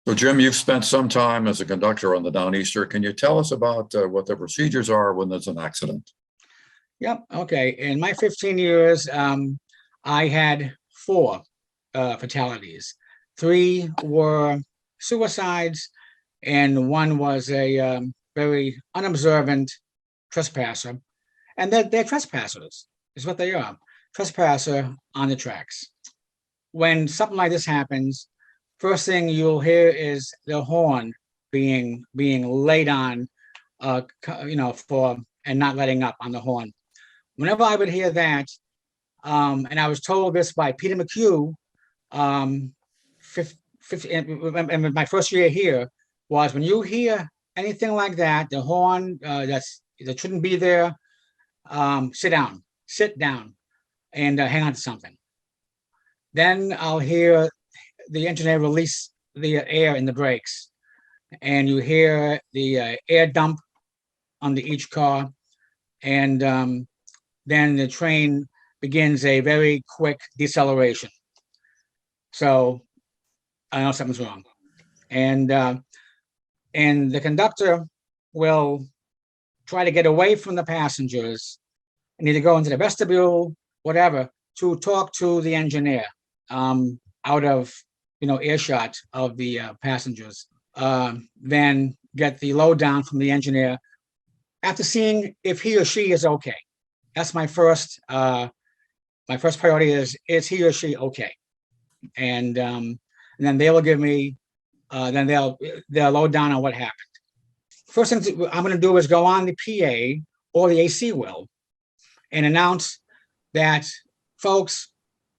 So, Jim, you've spent some time as a conductor on the Downeaster. Can you tell us about what the procedures are when there's an accident? Yep. Okay. In my 15 years, I had four fatalities. Three were suicides, and one was a very unobservant trespasser. And they're trespassers, is what they are. Trespasser on the tracks. When something like this happens, first thing you'll hear is the horn being laid on, for and not letting up on the horn. Whenever I would hear that, and I was told this by Peter McHugh, um, and my first year here was when you hear anything like that, the horn that shouldn't be there, sit down, and hang on to something. Then I'll hear the engineer release the air in the brakes, and you hear the air dump onto each car, and then the train begins a very quick deceleration. So I know something's wrong, and the conductor will try to get away from the passengers and either go into the vestibule, whatever, to talk to the engineer out of earshot of the passengers. Then get the lowdown from the engineer after seeing if he or she is okay. That's my first priority is he or she okay? And then they will give me then they'll load down on what happened. First thing I'm going to do is go on the PA or the AC will and announce that, folks,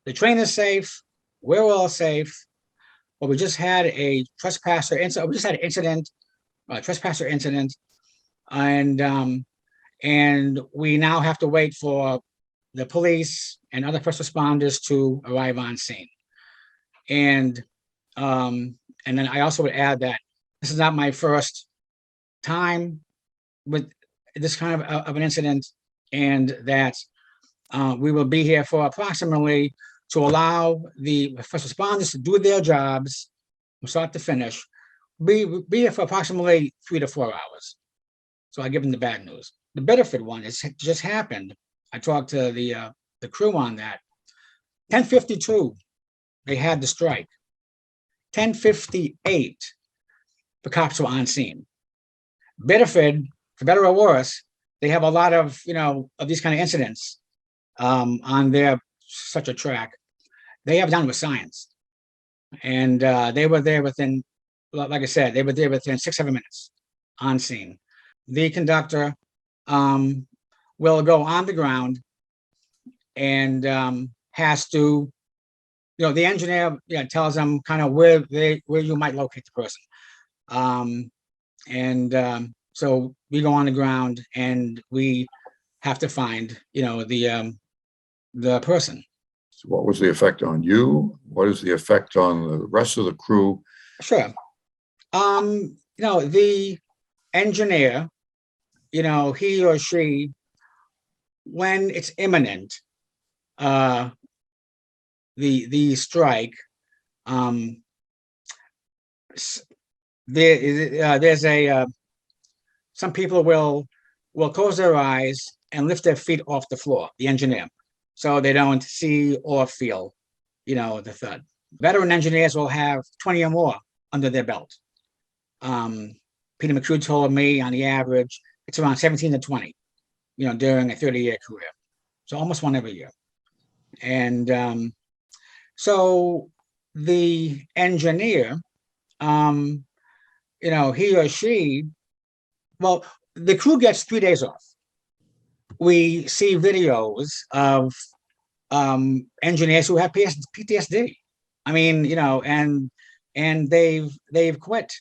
the train is safe, we're all safe, but we just had a trespasser incident. We just had an incident, a trespasser incident, and we now have to wait for the police and other first responders to arrive on scene. And then I also would add that this is not my first time with this kind of an incident, and that we will be here for approximately, to allow the first responders to do their jobs from start to finish, be here for approximately 3 to 4 hours. So I give them the bad news. The Bedford one, it just happened. I talked to the crew on that. 10:52, they had the strike. 10:58, the cops were on scene. Bedford, for better or worse, they have a lot of of these kind of incidents on their such a track. They have done with science, and they were there within, like I said, they were there within 6-7 minutes on scene. The conductor will go on the ground and has to, the engineer tells them kind of where you might locate the person. So we go on the ground and we have to find, the person. So what was the effect on you? What is the effect on the rest of the crew? Sure. The engineer, he or she, when it's imminent, the strike, there's some people will close their eyes and lift their feet off the floor, the engineer, so they don't see or feel, the thud. Veteran engineers will have 20 or more under their belt. Peter McHugh told me on the average, it's around 17 to 20, during a 30-year career. So almost one every year. And so the engineer, he or she, well, the crew gets 3 days off. We see videos of engineers who have PTSD. I mean, and they've quit,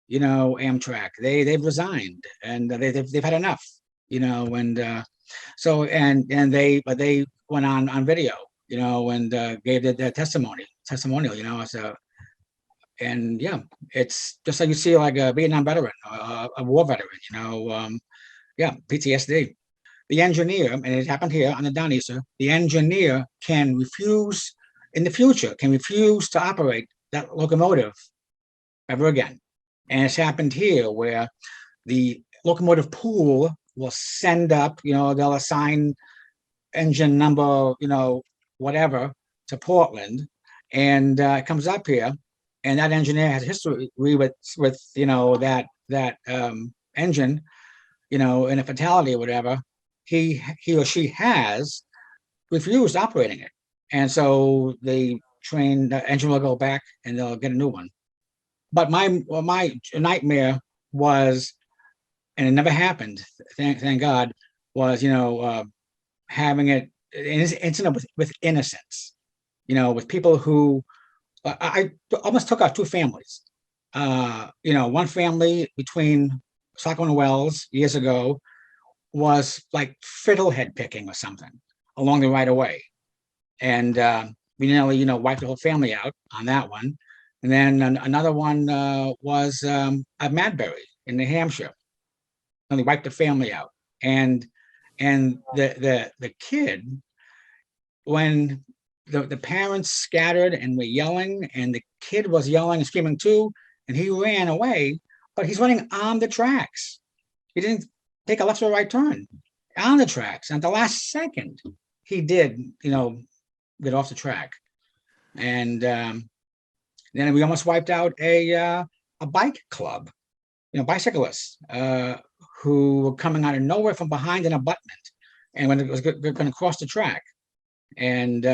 Amtrak. They've resigned, and they've had enough, and so they went on video, and gave their testimonial, so. And yeah, it's just like you see like a Vietnam veteran, a war veteran, PTSD. The engineer, and it happened here on the Downeaster, the engineer can refuse, in the future, to operate that locomotive ever again. And it's happened here where the locomotive pool will send up, they'll assign engine number, whatever to Portland, and it comes up here, and that engineer has history with that engine, in a fatality or whatever. He or she has refused operating it, and so the engine will go back and they'll get a new one. But my nightmare was, and it never happened, thank God, was having an incident with innocence, with people who I almost took out two families. One family between Saco and Wells years ago was like fiddlehead picking or something along the right of way. And we nearly, wiped the whole family out on that one. And then another one was at Madbury in New Hampshire. And they wiped the family out. And the kid, when the parents scattered and were yelling, and the kid was yelling and screaming too, and he ran away, but he's running on the tracks. He didn't take a left or right turn on the tracks. And at the last second, he did, get off the track. And then we almost wiped out a bike club, bicyclists who were coming out of nowhere from behind an abutment, and when it was going to cross the track. And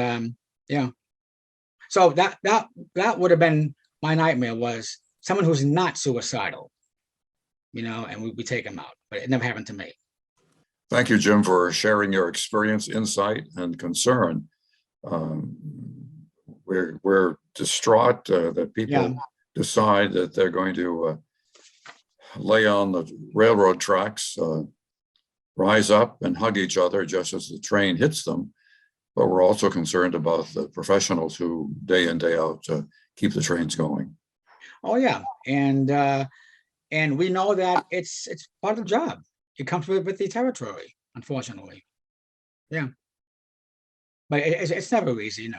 so that would have been my nightmare, was someone who's not suicidal, and we take them out, but it never happened to me. Thank you, Jim, for sharing your experience, insight, and concern. We're distraught that people decide that they're going to lay on the railroad tracks, rise up and hug each other just as the train hits them. But we're also concerned about the professionals who day in, day out keep the trains going. Oh yeah, and we know that it's part of the job. It comes with the territory, unfortunately. Yeah, but it's never easy,